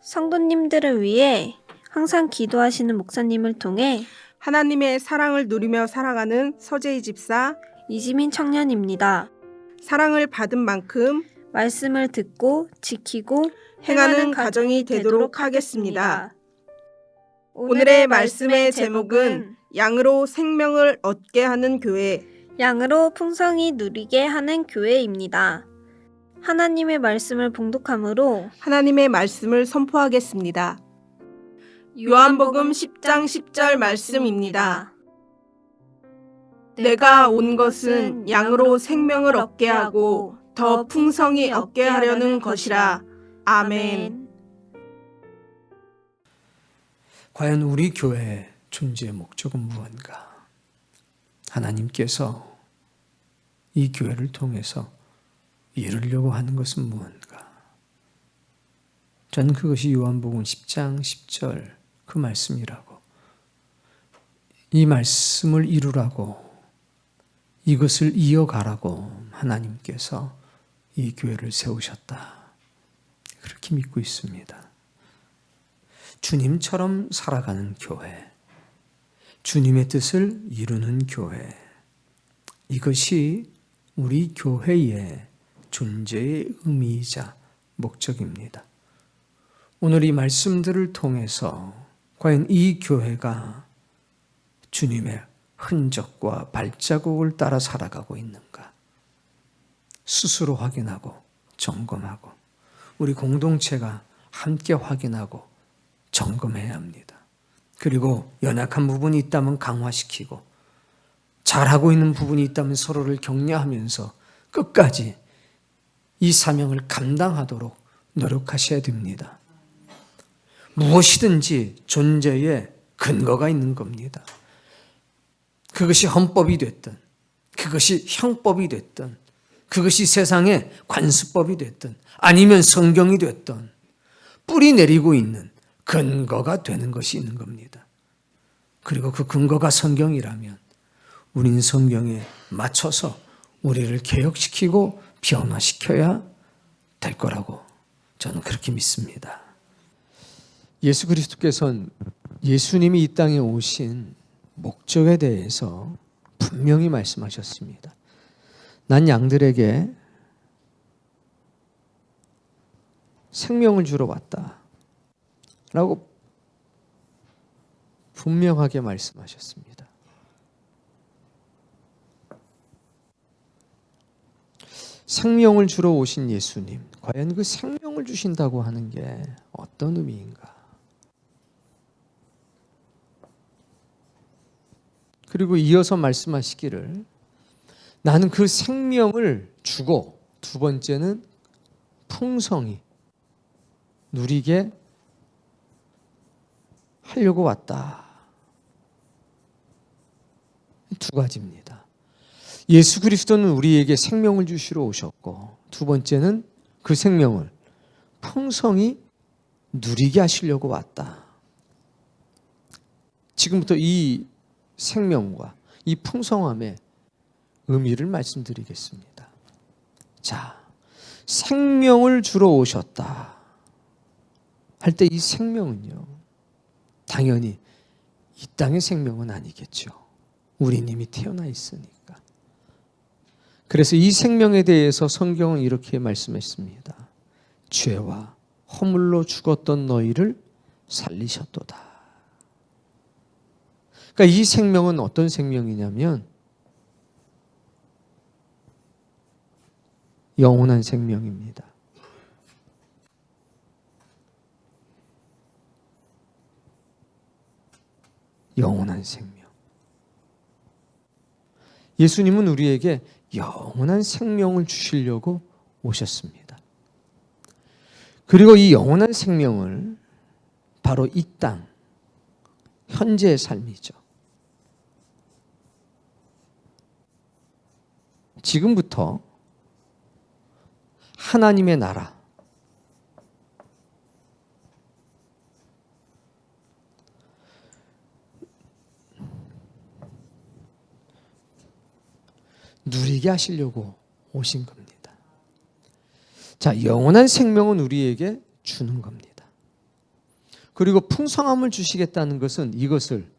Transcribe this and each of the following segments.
성도님들을 위해 항상 기도하시는 목사님을 통해 하나님의 사랑을 누리며 살아가는 서재희 집사 이지민 청년입니다. 사랑을 받은 만큼 말씀을 듣고 지키고 행하는 가정이 되도록 하겠습니다. 오늘의 말씀의 제목은 양으로 생명을 얻게 하는 교회, 양으로 풍성히 누리게 하는 교회입니다. 하나님의 말씀을 봉독함으로 하나님의 말씀을 선포하겠습니다. 요한복음 10장 10절 말씀입니다. 내가 온 것은 양으로 생명을 얻게 하고 더 풍성히 얻게 하려는 것이라. 아멘. 과연 우리 교회의 존재의 목적은 무언가? 하나님께서 이 교회를 통해서 이루려고 하는 것은 무언가? 저는 그것이 요한복음 10장 10절 그 말씀이라고, 이 말씀을 이루라고, 이것을 이어가라고 하나님께서 이 교회를 세우셨다, 그렇게 믿고 있습니다. 주님처럼 살아가는 교회, 주님의 뜻을 이루는 교회, 이것이 우리 교회의 존재의 의미이자 목적입니다. 오늘 이 말씀들을 통해서 과연 이 교회가 주님의 흔적과 발자국을 따라 살아가고 있는가? 스스로 확인하고 점검하고 우리 공동체가 함께 확인하고 점검해야 합니다. 그리고 연약한 부분이 있다면 강화시키고 잘하고 있는 부분이 있다면 서로를 격려하면서 끝까지 이 사명을 감당하도록 노력하셔야 됩니다. 무엇이든지 존재에 근거가 있는 겁니다. 그것이 헌법이 됐든, 그것이 형법이 됐든, 그것이 세상의 관습법이 됐든, 아니면 성경이 됐든, 뿌리 내리고 있는 근거가 되는 것이 있는 겁니다. 그리고 그 근거가 성경이라면 우리는 성경에 맞춰서 우리를 개혁시키고 변화시켜야 될 거라고 저는 그렇게 믿습니다. 예수 그리스도께서는 예수님이 이 땅에 오신 목적에 대해서 분명히 말씀하셨습니다. 난 양들에게 생명을 주러 왔다 라고 분명하게 말씀하셨습니다. 생명을 주러 오신 예수님, 과연 그 생명을 주신다고 하는 게 어떤 의미인가? 그리고 이어서 말씀하시기를 나는 그 생명을 주고 두 번째는 풍성히 누리게 하려고 왔다. 두 가지입니다. 예수 그리스도는 우리에게 생명을 주시러 오셨고, 두 번째는 그 생명을 풍성히 누리게 하시려고 왔다. 지금부터 이 생명과 이 풍성함의 의미를 말씀드리겠습니다. 자, 생명을 주러 오셨다 할 때 이 생명은요, 당연히 이 땅의 생명은 아니겠죠. 우리 님이 태어나 있으니까. 그래서 이 생명에 대해서 성경은 이렇게 말씀했습니다. 죄와 허물로 죽었던 너희를 살리셨도다. 그러니까 이 생명은 어떤 생명이냐면 영원한 생명입니다. 영원한 생명. 예수님은 우리에게 영원한 생명을 주시려고 오셨습니다. 그리고 이 영원한 생명을 바로 이 땅, 현재의 삶이죠. 지금부터 하나님의 나라, 누리게 하시려고 오신 겁니다. 자, 영원한 생명은 우리에게 주는 겁니다. 그리고 풍성함을 주시겠다는 것은 이것을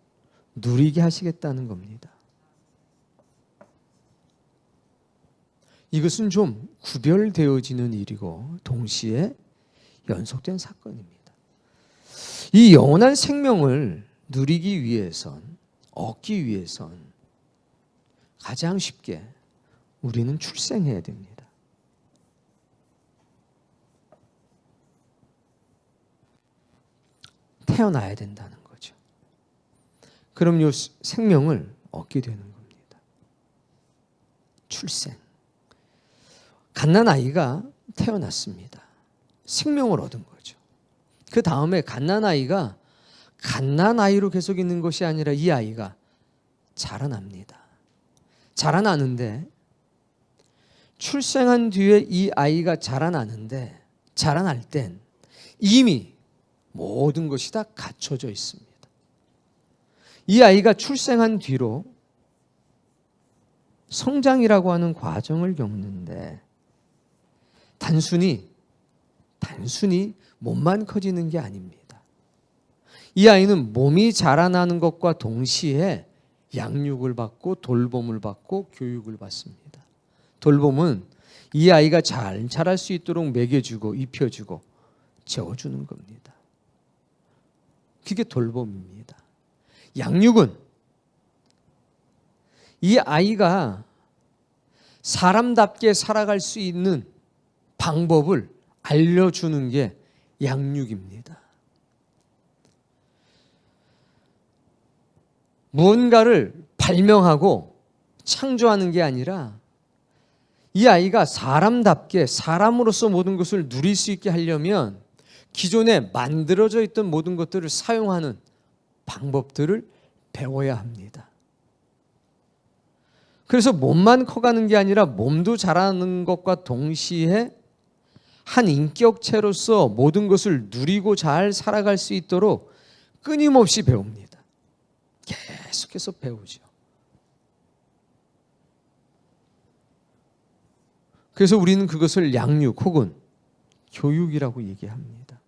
누리게 하시겠다는 겁니다. 이것은 좀 구별되어지는 일이고 동시에 연속된 사건입니다. 이 영원한 생명을 누리기 위해선, 얻기 위해선 가장 쉽게 우리는 출생해야 됩니다. 태어나야 된다는 거죠. 그럼 이 생명을 얻게 되는 겁니다. 출생. 갓난아이가 태어났습니다. 생명을 얻은 거죠. 그 다음에 갓난아이가 갓난아이로 계속 있는 것이 아니라 이 아이가 자라납니다. 자라나는데 출생한 뒤에 이 아이가 자라나는데 자라날 땐 이미 모든 것이 다 갖춰져 있습니다. 이 아이가 출생한 뒤로 성장이라고 하는 과정을 겪는데 단순히 몸만 커지는 게 아닙니다. 이 아이는 몸이 자라나는 것과 동시에 양육을 받고 돌봄을 받고 교육을 받습니다. 돌봄은 이 아이가 잘 자랄 수 있도록 먹여주고 입혀주고 재워주는 겁니다. 그게 돌봄입니다. 양육은 이 아이가 사람답게 살아갈 수 있는 방법을 알려주는 게 양육입니다. 무언가를 발명하고 창조하는 게 아니라 이 아이가 사람답게 사람으로서 모든 것을 누릴 수 있게 하려면 기존에 만들어져 있던 모든 것들을 사용하는 방법들을 배워야 합니다. 그래서 몸만 커가는 게 아니라 몸도 자라는 것과 동시에 한 인격체로서 모든 것을 누리고 잘 살아갈 수 있도록 끊임없이 배웁니다. 계속해서 배우죠. 그래서 우리는 그것을 양육 혹은 교육이라고 얘기합니다.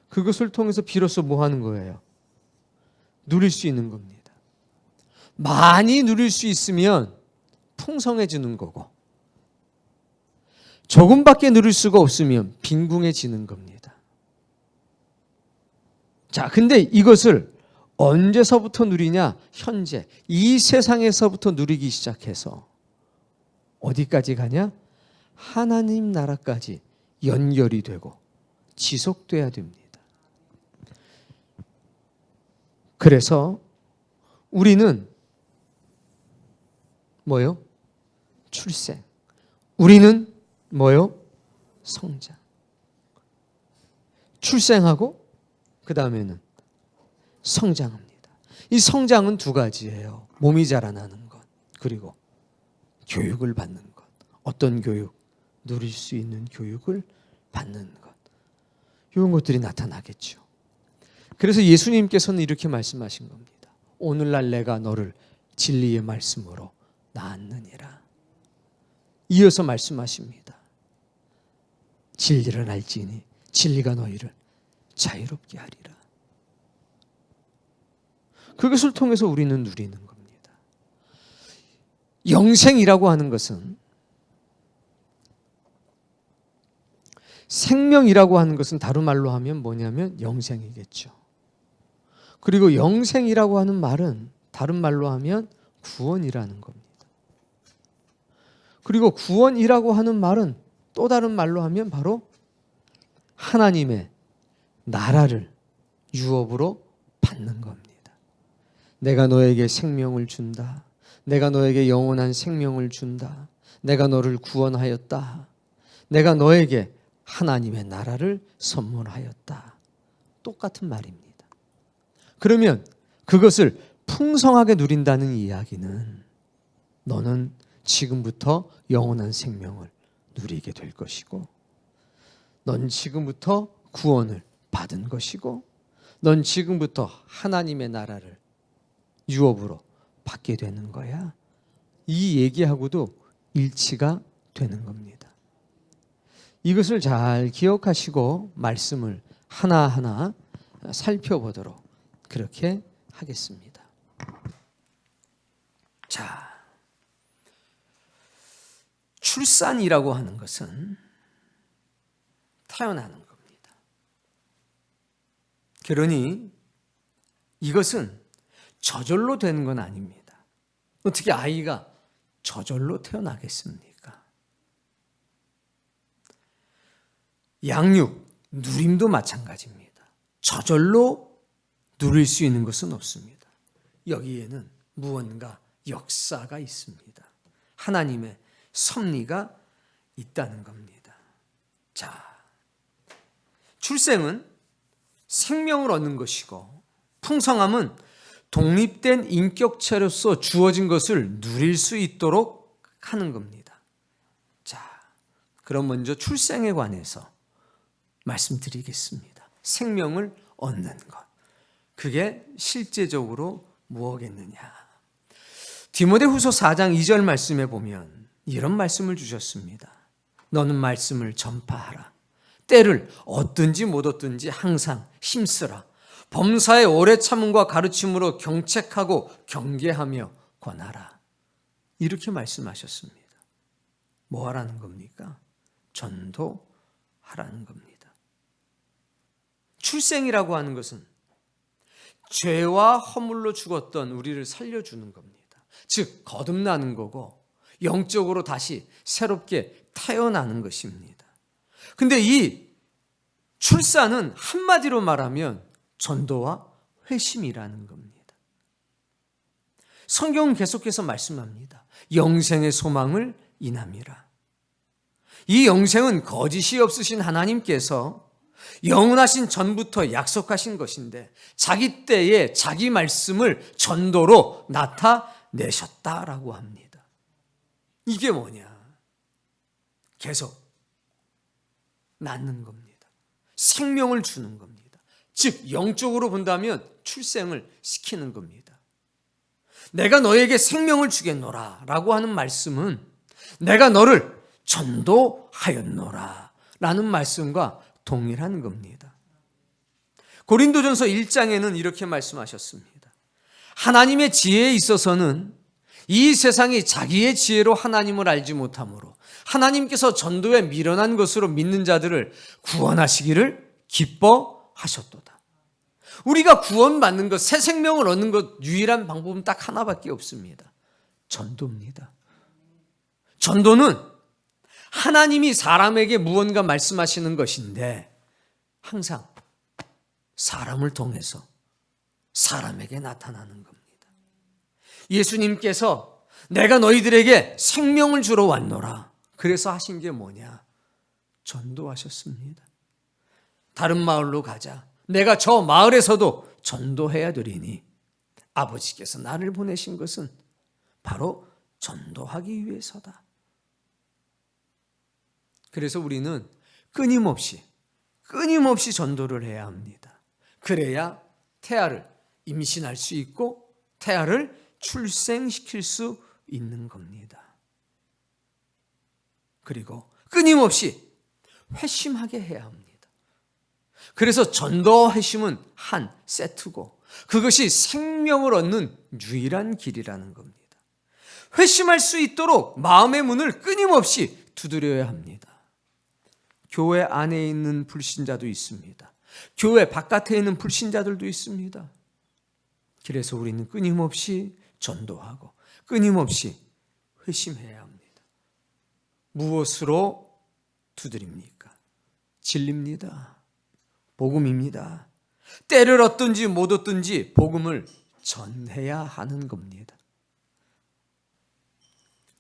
그것을 통해서 비로소 뭐 하는 거예요? 누릴 수 있는 겁니다. 많이 누릴 수 있으면 풍성해지는 거고 조금밖에 누릴 수가 없으면 빈궁해지는 겁니다. 자, 근데 이것을 언제서부터 누리냐? 현재 이 세상에서부터 누리기 시작해서 어디까지 가냐? 하나님 나라까지 연결이 되고 지속돼야 됩니다. 그래서 우리는 뭐요? 출생. 우리는 뭐요? 성장. 출생하고 그 다음에는 성장합니다. 이 성장은 두 가지예요. 몸이 자라나는 것 그리고 교육을 받는 것. 어떤 교육? 누릴 수 있는 교육을 받는 것. 이런 것들이 나타나겠죠. 그래서 예수님께서는 이렇게 말씀하신 겁니다. 오늘날 내가 너를 진리의 말씀으로 낳았느니라. 이어서 말씀하십니다. 진리를 알지니 진리가 너희를 자유롭게 하리라. 그것을 통해서 우리는 누리는 겁니다. 영생이라고 하는 것은 생명이라고 하는 것은 다른 말로 하면 뭐냐면 영생이겠죠. 그리고 영생이라고 하는 말은 다른 말로 하면 구원이라는 겁니다. 그리고 구원이라고 하는 말은 또 다른 말로 하면 바로 하나님의 나라를 유업으로 받는 겁니다. 내가 너에게 생명을 준다. 내가 너에게 영원한 생명을 준다. 내가 너를 구원하였다. 내가 너에게 하나님의 나라를 선물하였다. 똑같은 말입니다. 그러면 그것을 풍성하게 누린다는 이야기는 너는 지금부터 영원한 생명을 누리게 될 것이고 넌 지금부터 구원을 받은 것이고 넌 지금부터 하나님의 나라를 유업으로 받게 되는 거야. 이 얘기하고도 일치가 되는 겁니다. 이것을 잘 기억하시고 말씀을 하나하나 살펴보도록 그렇게 하겠습니다. 자, 출산이라고 하는 것은 태어나는 겁니다. 그러니 이것은 저절로 되는 건 아닙니다. 어떻게 아이가 저절로 태어나겠습니까? 양육, 누림도 마찬가지입니다. 저절로 누릴 수 있는 것은 없습니다. 여기에는 무언가 역사가 있습니다. 하나님의 섭리가 있다는 겁니다. 자, 출생은 생명을 얻는 것이고 풍성함은 독립된 인격체로서 주어진 것을 누릴 수 있도록 하는 겁니다. 자, 그럼 먼저 출생에 관해서 말씀드리겠습니다. 생명을 얻는 것. 그게 실제적으로 무엇겠느냐. 디모데후서 4장 2절 말씀에 보면 이런 말씀을 주셨습니다. 너는 말씀을 전파하라. 때를 얻든지 못 얻든지 항상 힘쓰라. 범사의 오래 참음과 가르침으로 경책하고 경계하며 권하라. 이렇게 말씀하셨습니다. 뭐 하라는 겁니까? 전도하라는 겁니다. 출생이라고 하는 것은 죄와 허물로 죽었던 우리를 살려주는 겁니다. 즉 거듭나는 거고 영적으로 다시 새롭게 태어나는 것입니다. 근데 이 출산은 한마디로 말하면 전도와 회심이라는 겁니다. 성경은 계속해서 말씀합니다. 영생의 소망을 인함이라. 이 영생은 거짓이 없으신 하나님께서 영원하신 전부터 약속하신 것인데 자기 때에 자기 말씀을 전도로 나타내셨다라고 합니다. 이게 뭐냐? 계속 낳는 겁니다. 생명을 주는 겁니다. 즉 영적으로 본다면 출생을 시키는 겁니다. 내가 너에게 생명을 주겠노라 라고 하는 말씀은 내가 너를 전도하였노라 라는 말씀과 동일한 겁니다. 고린도전서 1장에는 이렇게 말씀하셨습니다. 하나님의 지혜에 있어서는 이 세상이 자기의 지혜로 하나님을 알지 못하므로 하나님께서 전도에 미련한 것으로 믿는 자들을 구원하시기를 기뻐하셨도다. 우리가 구원받는 것, 새 생명을 얻는 것 유일한 방법은 딱 하나밖에 없습니다. 전도입니다. 전도는 하나님이 사람에게 무언가 말씀하시는 것인데 항상 사람을 통해서 사람에게 나타나는 겁니다. 예수님께서 내가 너희들에게 생명을 주러 왔노라. 그래서 하신 게 뭐냐? 전도하셨습니다. 다른 마을로 가자. 내가 저 마을에서도 전도해야 되리니 아버지께서 나를 보내신 것은 바로 전도하기 위해서다. 그래서 우리는 끊임없이 전도를 해야 합니다. 그래야 태아를 임신할 수 있고 태아를 출생시킬 수 있는 겁니다. 그리고 끊임없이 회심하게 해야 합니다. 그래서 전도와 회심은 한 세트고 그것이 생명을 얻는 유일한 길이라는 겁니다. 회심할 수 있도록 마음의 문을 끊임없이 두드려야 합니다. 교회 안에 있는 불신자도 있습니다. 교회 바깥에 있는 불신자들도 있습니다. 그래서 우리는 끊임없이 전도하고 끊임없이 회심해야 합니다. 무엇으로 두드립니까? 진리입니다. 복음입니다. 때를 얻든지 못 얻든지 복음을 전해야 하는 겁니다.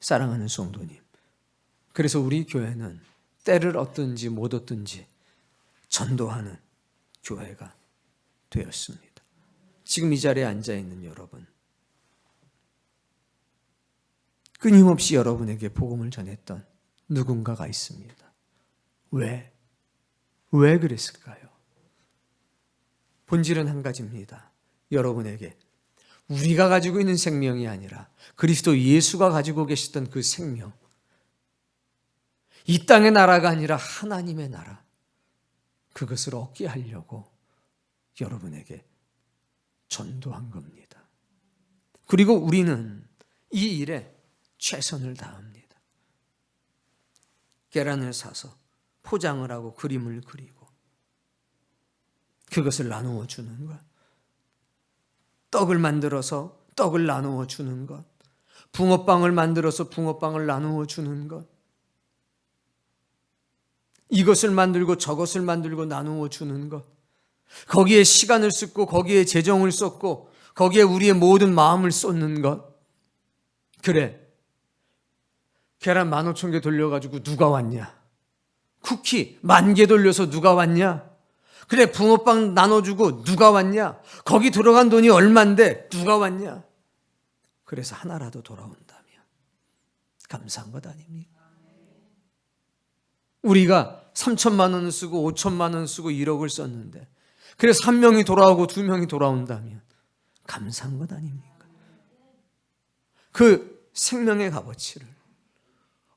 사랑하는 성도님, 그래서 우리 교회는 때를 얻든지 못 얻든지 전도하는 교회가 되었습니다. 지금 이 자리에 앉아있는 여러분, 끊임없이 여러분에게 복음을 전했던 누군가가 있습니다. 왜 그랬을까요? 본질은 한 가지입니다. 여러분에게 우리가 가지고 있는 생명이 아니라 그리스도 예수가 가지고 계셨던 그 생명, 이 땅의 나라가 아니라 하나님의 나라, 그것을 얻게 하려고 여러분에게 전도한 겁니다. 그리고 우리는 이 일에 최선을 다합니다. 계란을 사서 포장을 하고 그림을 그리고 그것을 나누어 주는 것, 떡을 만들어서 떡을 나누어 주는 것, 붕어빵을 만들어서 붕어빵을 나누어 주는 것, 이것을 만들고 저것을 만들고 나누어 주는 것, 거기에 시간을 쏟고 거기에 재정을 쏟고 거기에 우리의 모든 마음을 쏟는 것. 그래, 계란 15,000개 돌려가지고 누가 왔냐? 쿠키 10,000개 돌려서 누가 왔냐? 그래, 붕어빵 나눠주고 누가 왔냐? 거기 들어간 돈이 얼만데 누가 왔냐? 그래서 하나라도 돌아온다면 감사한 것 아닙니까? 우리가 3,000만 원을 쓰고 5,000만 원을 쓰고 1억을 썼는데 그래서 1명이 돌아오고 2명이 돌아온다면 감사한 것 아닙니까? 그 생명의 값어치를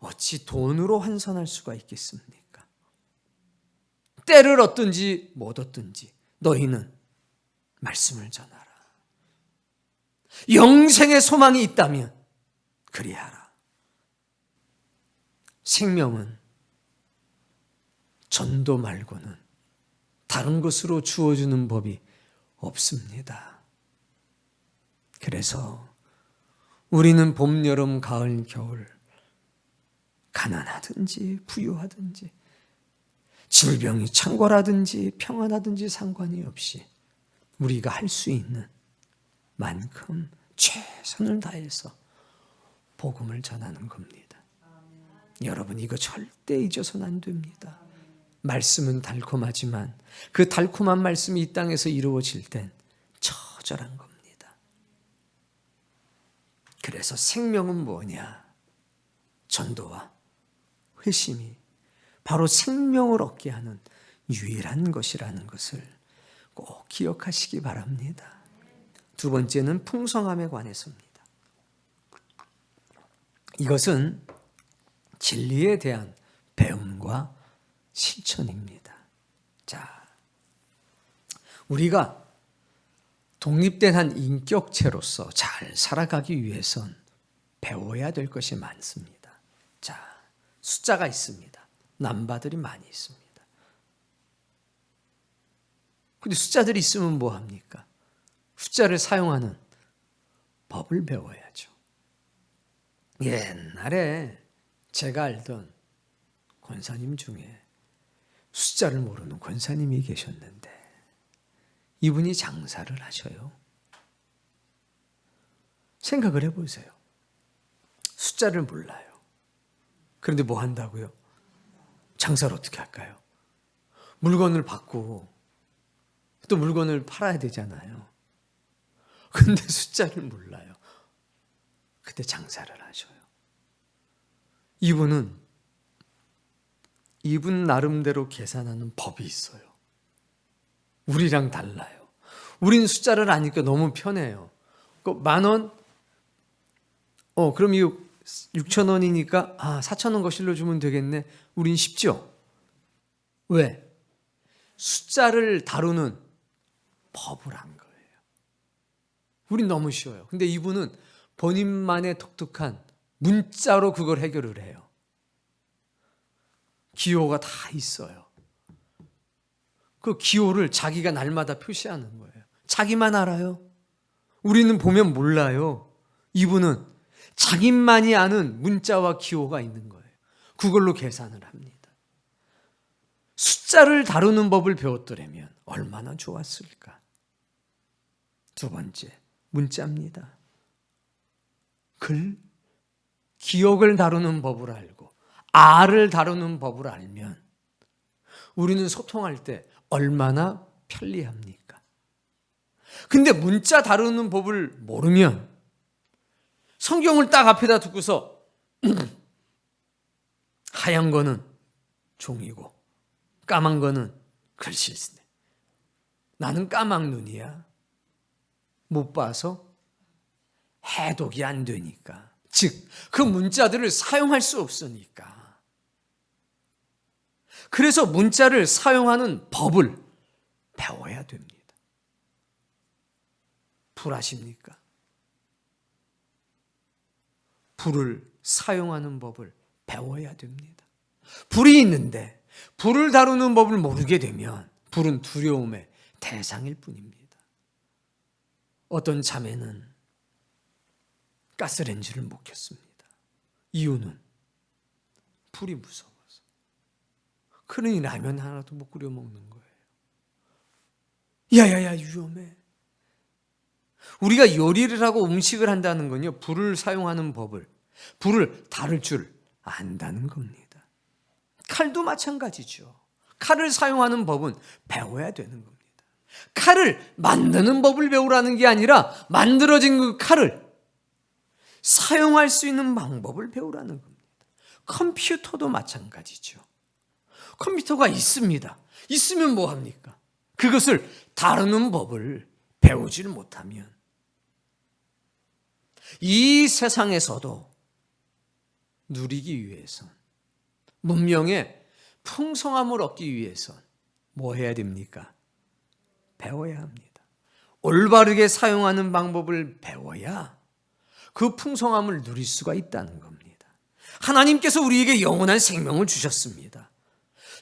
어찌 돈으로 환산할 수가 있겠습니까? 때를 얻든지 못 얻든지 너희는 말씀을 전하라. 영생의 소망이 있다면 그리하라. 생명은 전도 말고는 다른 것으로 주어주는 법이 없습니다. 그래서 우리는 봄, 여름, 가을, 겨울 가난하든지 부유하든지 질병이 창궐하든지 평안하든지 상관이 없이 우리가 할 수 있는 만큼 최선을 다해서 복음을 전하는 겁니다. 여러분, 이거 절대 잊어서는 안 됩니다. 말씀은 달콤하지만 그 달콤한 말씀이 이 땅에서 이루어질 땐 처절한 겁니다. 그래서 생명은 뭐냐? 전도와 회심이 바로 생명을 얻게 하는 유일한 것이라는 것을 꼭 기억하시기 바랍니다. 두 번째는 풍성함에 관해서입니다. 이것은 진리에 대한 배움과 실천입니다. 자, 우리가 독립된 한 인격체로서 잘 살아가기 위해선 배워야 될 것이 많습니다. 자, 숫자가 있습니다. 남바들이 많이 있습니다. 근데 숫자들이 있으면 뭐 합니까? 숫자를 사용하는 법을 배워야죠. 옛날에 제가 알던 권사님 중에 숫자를 모르는 권사님이 계셨는데 이분이 장사를 하셔요. 생각을 해보세요. 숫자를 몰라요. 그런데 뭐 한다고요? 장사를 어떻게 할까요? 물건을 받고 또 물건을 팔아야 되잖아요. 근데 숫자를 몰라요. 그때 장사를 하셔요. 이분 나름대로 계산하는 법이 있어요. 우리랑 달라요. 우린 숫자를 아니까 너무 편해요. 10,000원? 그럼 이거 6,000원이니까 4,000원 거실로 주면 되겠네. 우린 쉽죠? 왜? 숫자를 다루는 법을 한 거예요. 우린 너무 쉬워요. 근데 이분은 본인만의 독특한 문자로 그걸 해결을 해요. 기호가 다 있어요. 그 기호를 자기가 날마다 표시하는 거예요. 자기만 알아요. 우리는 보면 몰라요. 이분은 자기만이 아는 문자와 기호가 있는 거예요. 그걸로 계산을 합니다. 숫자를 다루는 법을 배웠더라면 얼마나 좋았을까. 두 번째, 문자입니다. 기억을 다루는 법을 알고 알을 다루는 법을 알면 우리는 소통할 때 얼마나 편리합니까? 근데 문자 다루는 법을 모르면 성경을 딱 앞에다 두고서 하얀 거는 종이고 까만 거는 글씨네. 나는 까막 눈이야. 못 봐서 해독이 안 되니까. 즉, 그 문자들을 사용할 수 없으니까. 그래서 문자를 사용하는 법을 배워야 됩니다. 불 아십니까? 불을 사용하는 법을 배워야 됩니다. 불이 있는데 불을 다루는 법을 모르게 되면 불은 두려움의 대상일 뿐입니다. 어떤 자매는 가스레인지를 못 켰습니다. 이유는 불이 무서워서. 그러니 라면 하나도 못 끓여 먹는 거예요. 야야야, 위험해. 우리가 요리를 하고 음식을 한다는 건요, 불을 사용하는 법을, 불을 다룰 줄 안다는 겁니다. 칼도 마찬가지죠. 칼을 사용하는 법은 배워야 되는 겁니다. 칼을 만드는 법을 배우라는 게 아니라 만들어진 그 칼을 사용할 수 있는 방법을 배우라는 겁니다. 컴퓨터도 마찬가지죠. 컴퓨터가 있습니다. 있으면 뭐 합니까? 그것을 다루는 법을 배우질 못하면 이 세상에서도 누리기 위해선, 문명의 풍성함을 얻기 위해선 뭐 해야 됩니까? 배워야 합니다. 올바르게 사용하는 방법을 배워야 그 풍성함을 누릴 수가 있다는 겁니다. 하나님께서 우리에게 영원한 생명을 주셨습니다.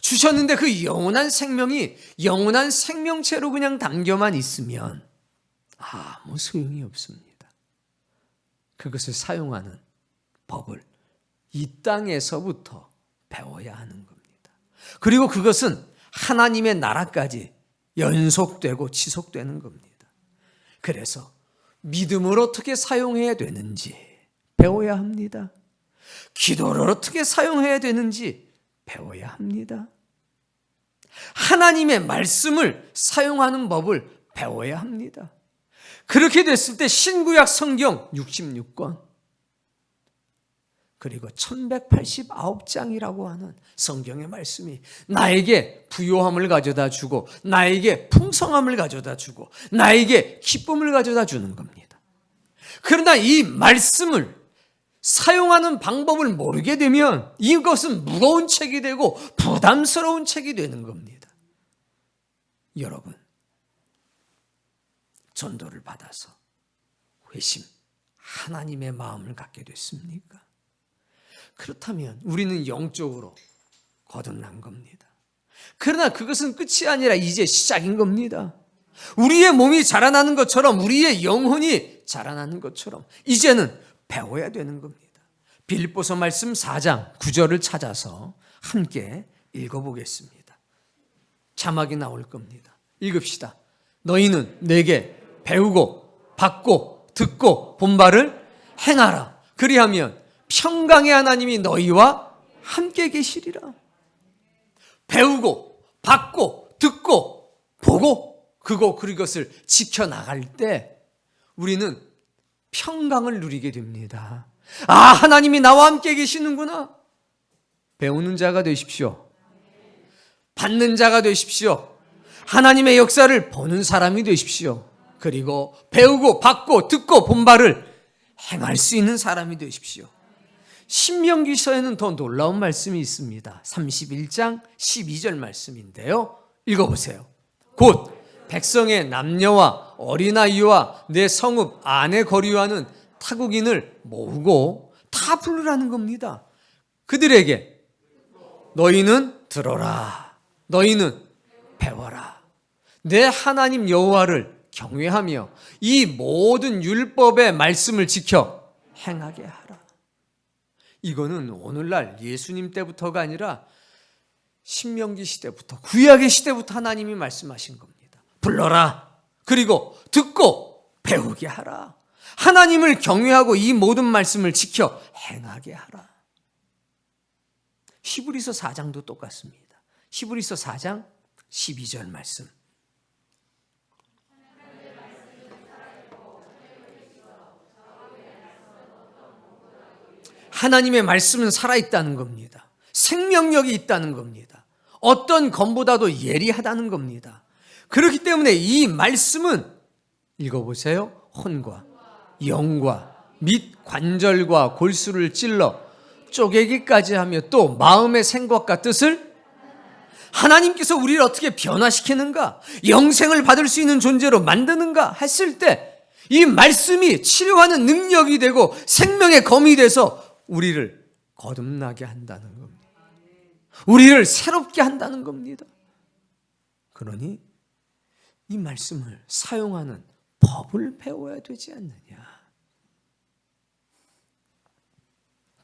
주셨는데 그 영원한 생명이 영원한 생명체로 그냥 담겨만 있으면 아무 소용이 없습니다. 그것을 사용하는 법을 이 땅에서부터 배워야 하는 겁니다. 그리고 그것은 하나님의 나라까지 연속되고 지속되는 겁니다. 그래서 믿음을 어떻게 사용해야 되는지 배워야 합니다. 기도를 어떻게 사용해야 되는지 배워야 합니다. 하나님의 말씀을 사용하는 법을 배워야 합니다. 그렇게 됐을 때 신구약 성경 66권 그리고 1189장이라고 하는 성경의 말씀이 나에게 부요함을 가져다 주고 나에게 풍성함을 가져다 주고 나에게 기쁨을 가져다 주는 겁니다. 그러나 이 말씀을 사용하는 방법을 모르게 되면 이것은 무거운 책이 되고 부담스러운 책이 되는 겁니다. 여러분, 전도를 받아서 회심, 하나님의 마음을 갖게 됐습니까? 그렇다면 우리는 영적으로 거듭난 겁니다. 그러나 그것은 끝이 아니라 이제 시작인 겁니다. 우리의 몸이 자라나는 것처럼 우리의 영혼이 자라나는 것처럼 이제는 배워야 되는 겁니다. 빌립보서 말씀 4장 9절을 찾아서 함께 읽어보겠습니다. 자막이 나올 겁니다. 읽읍시다. 너희는 내게 배우고 받고 듣고 본 바를 행하라. 그리하면 평강의 하나님이 너희와 함께 계시리라. 배우고 받고 듣고 보고 그것을 지켜나갈 때 우리는 평강을 누리게 됩니다. 아, 하나님이 나와 함께 계시는구나. 배우는 자가 되십시오. 받는 자가 되십시오. 하나님의 역사를 보는 사람이 되십시오. 그리고 배우고 받고 듣고 본 바를 행할 수 있는 사람이 되십시오. 신명기서에는 더 놀라운 말씀이 있습니다. 31장 12절 말씀인데요. 읽어보세요. 곧 백성의 남녀와 어린아이와 내 성읍 안에 거류하는 타국인을 모으고 다 부르라는 겁니다. 그들에게 너희는 들어라. 너희는 배워라. 내 하나님 여호와를 경외하며 이 모든 율법의 말씀을 지켜 행하게 하라. 이거는 오늘날 예수님 때부터가 아니라 신명기 시대부터 구약의 시대부터 하나님이 말씀하신 겁니다. 불러라. 그리고 듣고 배우게 하라. 하나님을 경외하고 이 모든 말씀을 지켜 행하게 하라. 히브리서 4장도 똑같습니다. 히브리서 4장 12절 말씀. 하나님의 말씀은 살아있다는 겁니다. 생명력이 있다는 겁니다. 어떤 검보다도 예리하다는 겁니다. 그렇기 때문에 이 말씀은 읽어보세요. 혼과 영과 및 관절과 골수를 찔러 쪼개기까지 하며 또 마음의 생각과 뜻을 하나님께서 우리를 어떻게 변화시키는가, 영생을 받을 수 있는 존재로 만드는가 했을 때 이 말씀이 치료하는 능력이 되고 생명의 검이 돼서 우리를 거듭나게 한다는 겁니다. 우리를 새롭게 한다는 겁니다. 그러니 이 말씀을 사용하는 법을 배워야 되지 않느냐.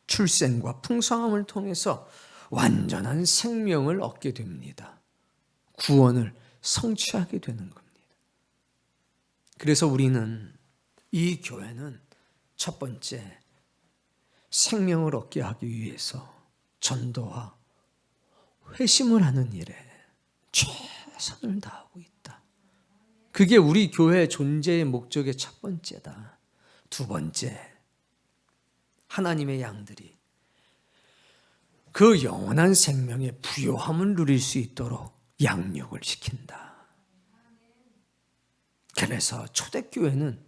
출생과 풍성함을 통해서 완전한 생명을 얻게 됩니다. 구원을 성취하게 되는 겁니다. 그래서 우리는, 이 교회는 첫 번째 생명을 얻게 하기 위해서 전도와 회심을 하는 일에 최선을 다하고 있다. 그게 우리 교회 존재의 목적의 첫 번째다. 두 번째, 하나님의 양들이 그 영원한 생명의 부요함을 누릴 수 있도록 양육을 시킨다. 그래서 초대교회는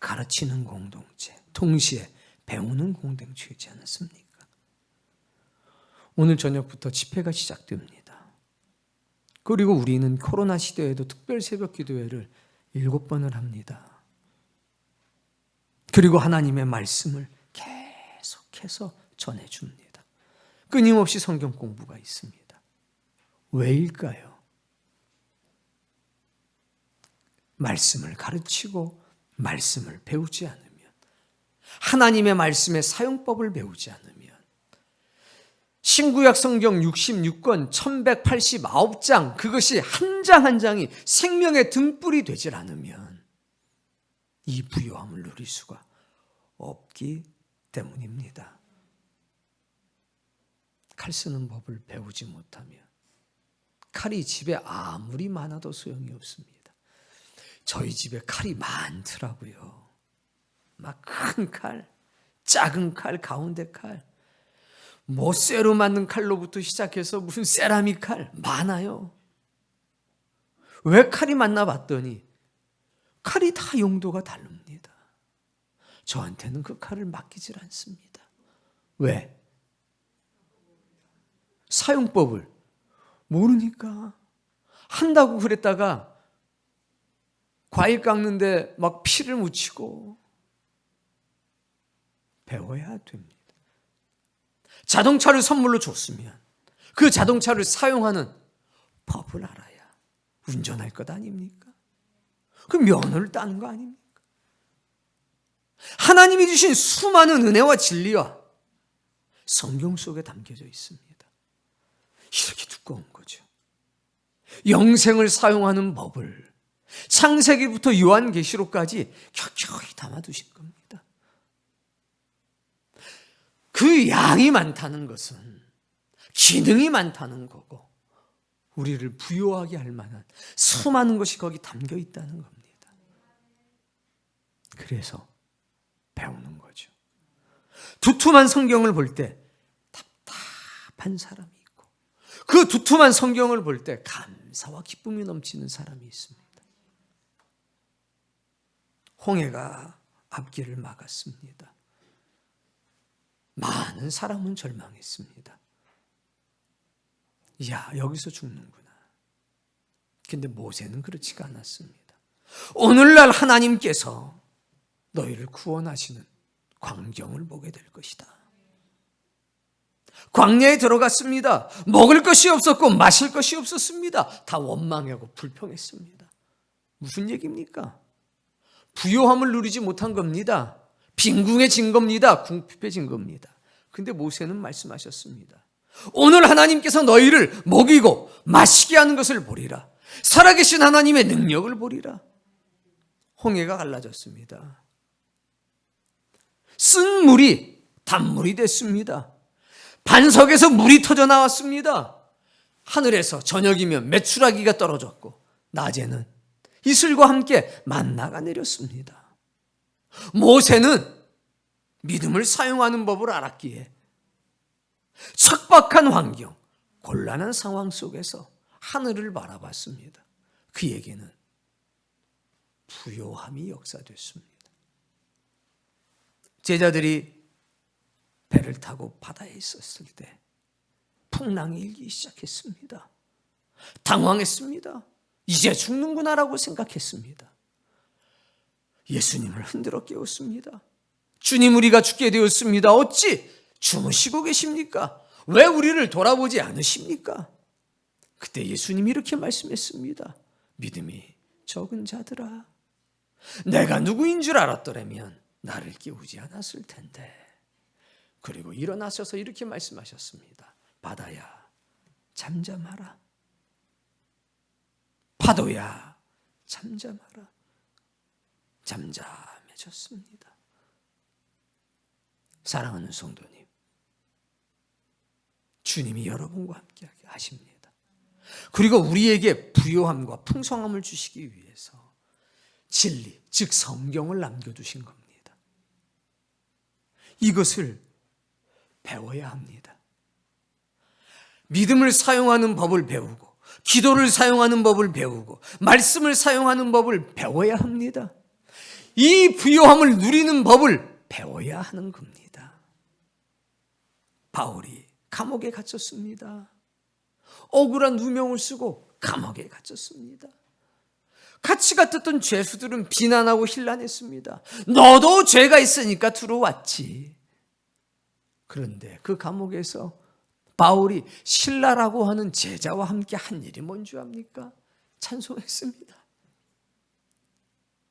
가르치는 공동체, 동시에 배우는 공동체이지 않았습니까? 오늘 저녁부터 집회가 시작됩니다. 그리고 우리는 코로나 시대에도 특별 새벽 기도회를 7번을 합니다. 그리고 하나님의 말씀을 계속해서 전해줍니다. 끊임없이 성경 공부가 있습니다. 왜일까요? 말씀을 가르치고 말씀을 배우지 않으면, 하나님의 말씀의 사용법을 배우지 않으면, 신구약 성경 66권 1189장 그것이 한 장 한 장이 생명의 등불이 되질 않으면 이 부요함을 누릴 수가 없기 때문입니다. 칼 쓰는 법을 배우지 못하면 칼이 집에 아무리 많아도 소용이 없습니다. 저희 집에 칼이 많더라고요. 막 큰 칼, 작은 칼, 가운데 칼, 뭐 쇠로 만든 칼로부터 시작해서 무슨 세라믹 칼 많아요. 왜 칼이 많나 봤더니 칼이 다 용도가 다릅니다. 저한테는 그 칼을 맡기질 않습니다. 왜? 사용법을 모르니까. 한다고 그랬다가 과일 깎는데 막 피를 묻히고. 배워야 됩니다. 자동차를 선물로 줬으면 그 자동차를 사용하는 법을 알아야 운전할 것 아닙니까? 그 면허를 따는 거 아닙니까? 하나님이 주신 수많은 은혜와 진리와 성경 속에 담겨져 있습니다. 이렇게 두꺼운 거죠. 영생을 사용하는 법을 창세기부터 요한계시록까지 켜켜이 담아두신 겁니다. 그 양이 많다는 것은 기능이 많다는 거고, 우리를 부요하게 할 만한 수많은 것이 거기 담겨 있다는 겁니다. 그래서 배우는 거죠. 두툼한 성경을 볼 때 답답한 사람이 있고, 그 두툼한 성경을 볼 때 감사와 기쁨이 넘치는 사람이 있습니다. 홍해가 앞길을 막았습니다. 많은 사람은 절망했습니다. 야, 여기서 죽는구나. 근데 모세는 그렇지가 않았습니다. 오늘날 하나님께서 너희를 구원하시는 광경을 보게 될 것이다. 광야에 들어갔습니다. 먹을 것이 없었고 마실 것이 없었습니다. 다 원망하고 불평했습니다. 무슨 얘기입니까? 부요함을 누리지 못한 겁니다. 빈궁해진 겁니다. 궁핍해진 겁니다. 근데 모세는 말씀하셨습니다. 오늘 하나님께서 너희를 먹이고 마시게 하는 것을 보리라. 살아계신 하나님의 능력을 보리라. 홍해가 갈라졌습니다. 쓴 물이 단물이 됐습니다. 반석에서 물이 터져 나왔습니다. 하늘에서 저녁이면 메추라기가 떨어졌고, 낮에는 이슬과 함께 만나가 내렸습니다. 모세는 믿음을 사용하는 법을 알았기에 척박한 환경, 곤란한 상황 속에서 하늘을 바라봤습니다. 그에게는 부요함이 역사됐습니다. 제자들이 배를 타고 바다에 있었을 때 풍랑이 일기 시작했습니다. 당황했습니다. 이제 죽는구나라고 생각했습니다. 예수님을 흔들어 깨웠습니다. 주님, 우리가 죽게 되었습니다. 어찌 주무시고 계십니까? 왜 우리를 돌아보지 않으십니까? 그때 예수님이 이렇게 말씀했습니다. 믿음이 적은 자들아, 내가 누구인 줄 알았더라면 나를 깨우지 않았을 텐데. 그리고 일어나셔서 이렇게 말씀하셨습니다. 바다야, 잠잠하라. 파도야, 잠잠하라. 잠잠해졌습니다. 사랑하는 성도님, 주님이 여러분과 함께하게 하십니다. 그리고 우리에게 부요함과 풍성함을 주시기 위해서 진리, 즉 성경을 남겨두신 겁니다. 이것을 배워야 합니다. 믿음을 사용하는 법을 배우고, 기도를 사용하는 법을 배우고, 말씀을 사용하는 법을 배워야 합니다. 이 부요함을 누리는 법을 배워야 하는 겁니다. 바울이 감옥에 갇혔습니다. 억울한 누명을 쓰고 감옥에 갇혔습니다. 같이 갔던 죄수들은 비난하고 힐난했습니다. 너도 죄가 있으니까 들어왔지. 그런데 그 감옥에서 바울이 실라라고 하는 제자와 함께 한 일이 뭔지 압니까? 찬송했습니다.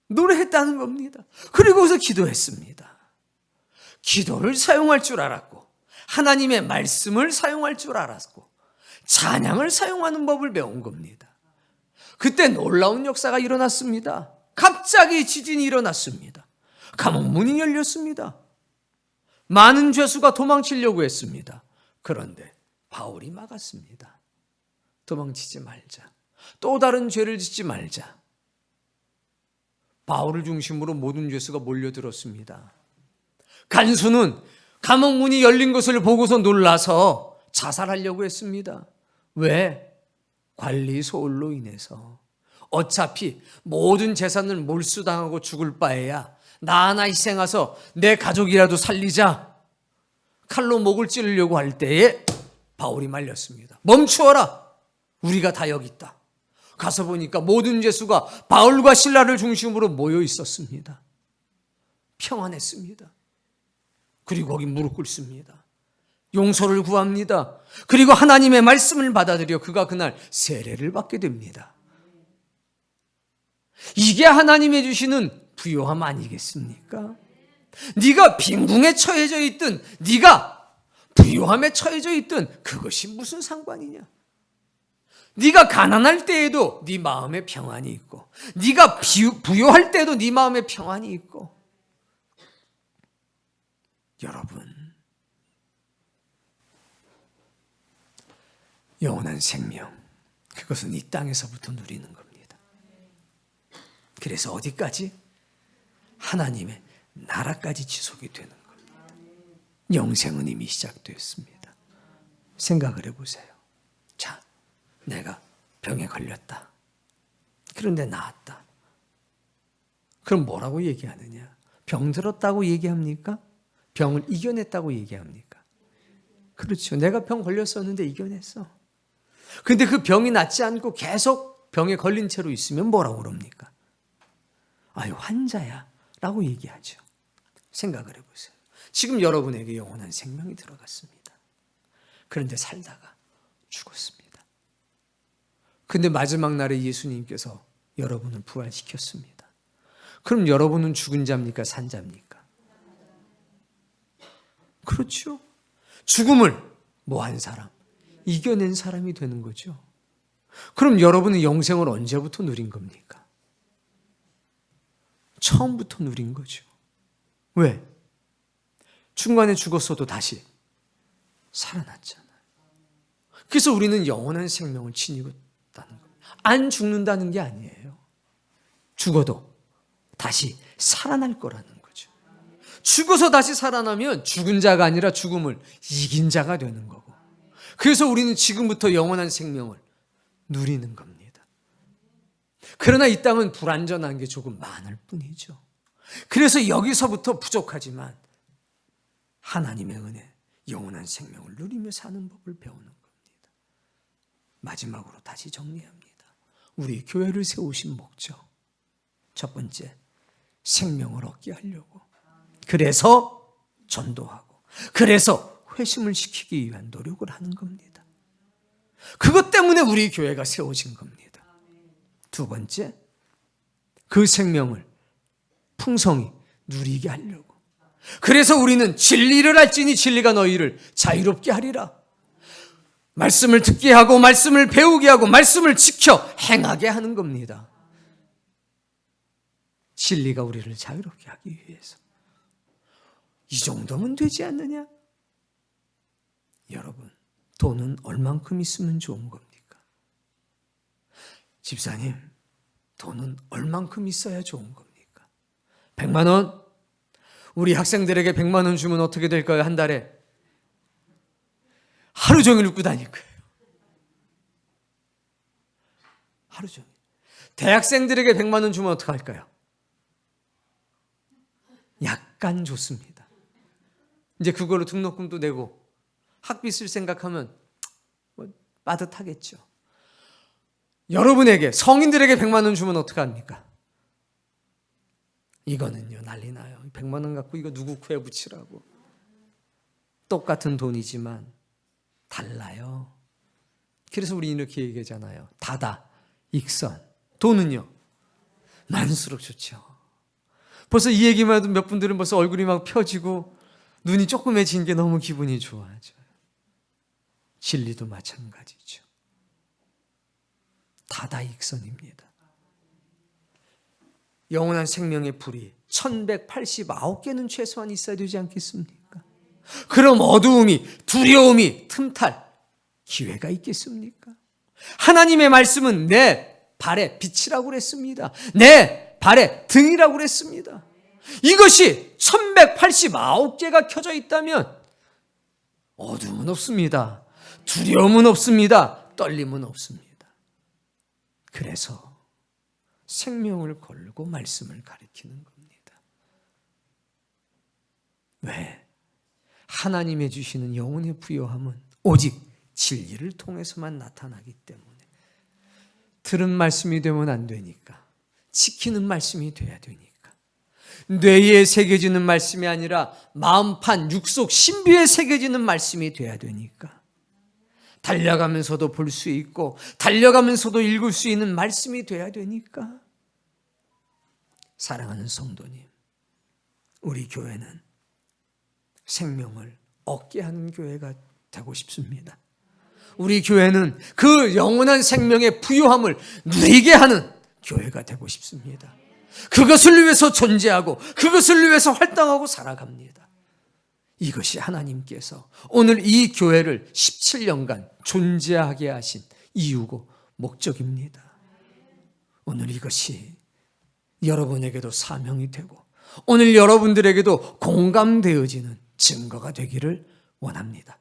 노래했다는 겁니다. 그리고서 기도했습니다. 기도를 사용할 줄 알았고, 하나님의 말씀을 사용할 줄 알았고, 찬양을 사용하는 법을 배운 겁니다. 그때 놀라운 역사가 일어났습니다. 갑자기 지진이 일어났습니다. 감옥 문이 열렸습니다. 많은 죄수가 도망치려고 했습니다. 그런데 바울이 막았습니다. 도망치지 말자. 또 다른 죄를 짓지 말자. 바울을 중심으로 모든 죄수가 몰려들었습니다. 간수는 감옥 문이 열린 것을 보고서 놀라서 자살하려고 했습니다. 왜? 관리 소홀로 인해서. 어차피 모든 재산을 몰수당하고 죽을 바에야 나 하나 희생해서 내 가족이라도 살리자. 칼로 목을 찌르려고 할 때에 바울이 말렸습니다. 멈추어라. 우리가 다 여기 있다. 가서 보니까 모든 죄수가 바울과 실라를 중심으로 모여 있었습니다. 평안했습니다. 그리고 거기 무릎 꿇습니다. 용서를 구합니다. 그리고 하나님의 말씀을 받아들여 그가 그날 세례를 받게 됩니다. 이게 하나님이 주시는 부요함 아니겠습니까? 네가 빈궁에 처해져 있든 네가 부요함에 처해져 있든 그것이 무슨 상관이냐? 네가 가난할 때에도 네 마음에 평안이 있고, 네가 부요할 때도 네 마음에 평안이 있고. 여러분, 영원한 생명, 그것은 이 땅에서부터 누리는 겁니다. 그래서 어디까지? 하나님의 나라까지 지속이 되는 겁니다. 영생은 이미 시작되었습니다. 생각을 해보세요. 자, 내가 병에 걸렸다. 그런데 나았다. 그럼 뭐라고 얘기하느냐? 병 들었다고 얘기합니까? 병을 이겨냈다고 얘기합니까? 그렇죠. 내가 병 걸렸었는데 이겨냈어. 근데 그 병이 낫지 않고 계속 병에 걸린 채로 있으면 뭐라고 그럽니까? 아유, 환자야 라고 얘기하죠. 생각을 해보세요. 지금 여러분에게 영원한 생명이 들어갔습니다. 그런데 살다가 죽었습니다. 근데 마지막 날에 예수님께서 여러분을 부활시켰습니다. 그럼 여러분은 죽은 자입니까? 산 자입니까? 그렇죠. 죽음을 뭐한 사람? 이겨낸 사람이 되는 거죠. 그럼 여러분은 영생을 언제부터 누린 겁니까? 처음부터 누린 거죠. 왜? 중간에 죽었어도 다시 살아났잖아요. 그래서 우리는 영원한 생명을 지니고 있다는 겁니다. 안 죽는다는 게 아니에요. 죽어도 다시 살아날 거라는 거죠. 죽어서 다시 살아나면 죽은 자가 아니라 죽음을 이긴 자가 되는 거고. 그래서 우리는 지금부터 영원한 생명을 누리는 겁니다. 그러나 이 땅은 불완전한 게 조금 많을 뿐이죠. 그래서 여기서부터 부족하지만 하나님의 은혜, 영원한 생명을 누리며 사는 법을 배우는 겁니다. 마지막으로 다시 정리합니다. 우리 교회를 세우신 목적. 첫 번째, 생명을 얻게 하려고. 그래서 전도하고, 그래서 회심을 시키기 위한 노력을 하는 겁니다. 그것 때문에 우리 교회가 세워진 겁니다. 두 번째, 그 생명을 풍성히 누리게 하려고. 그래서 우리는 진리를 알지니 진리가 너희를 자유롭게 하리라. 말씀을 듣게 하고 말씀을 배우게 하고 말씀을 지켜 행하게 하는 겁니다. 진리가 우리를 자유롭게 하기 위해서. 이 정도면 되지 않느냐? 여러분, 돈은 얼만큼 있으면 좋은 겁니까? 집사님, 돈은 얼만큼 있어야 좋은 겁니까? 100만 원? 우리 학생들에게 100만 원 주면 어떻게 될까요? 한 달에 하루 종일 웃고 다닐 거예요. 하루 종일. 대학생들에게 100만 원 주면 어떻게 할까요? 약간 좋습니다. 이제 그걸로 등록금도 내고 학비 쓸 생각하면 뭐 빠듯하겠죠. 여러분에게, 성인들에게 100만 원 주면 어떻게 합니까? 이거는요, 난리 나요. 100만 원 갖고 이거 누구 코에 붙이라고. 똑같은 돈이지만 달라요. 그래서 우리 이렇게 얘기하잖아요. 다다, 익선. 돈은요, 많을수록 좋죠. 벌써 이 얘기만 해도 몇 분들은 벌써 얼굴이 막 펴지고 눈이 조그매진 게 너무 기분이 좋아져요. 진리도 마찬가지죠. 다다익선입니다. 영원한 생명의 불이 1189개는 최소한 있어야 되지 않겠습니까? 그럼 어두움이, 두려움이 틈탈 기회가 있겠습니까? 하나님의 말씀은 내 발의 빛이라고 그랬습니다. 내 발의 등이라고 그랬습니다. 이것이 1189개가 켜져 있다면 어둠은 없습니다. 두려움은 없습니다. 떨림은 없습니다. 그래서 생명을 걸고 말씀을 가리키는 겁니다. 왜? 하나님의 주시는 영혼의 부요함은 오직 진리를 통해서만 나타나기 때문에 들은 말씀이 되면 안 되니까 지키는 말씀이 돼야 되니까 뇌에 새겨지는 말씀이 아니라 마음판 육속 신비에 새겨지는 말씀이 돼야 되니까 달려가면서도 볼 수 있고 달려가면서도 읽을 수 있는 말씀이 돼야 되니까. 사랑하는 성도님, 우리 교회는 생명을 얻게 하는 교회가 되고 싶습니다. 우리 교회는 그 영원한 생명의 부요함을 누리게 하는 교회가 되고 싶습니다. 그것을 위해서 존재하고 그것을 위해서 활동하고 살아갑니다. 이것이 하나님께서 오늘 이 교회를 17년간 존재하게 하신 이유고 목적입니다. 오늘 이것이 여러분에게도 사명이 되고 오늘 여러분들에게도 공감되어지는 증거가 되기를 원합니다.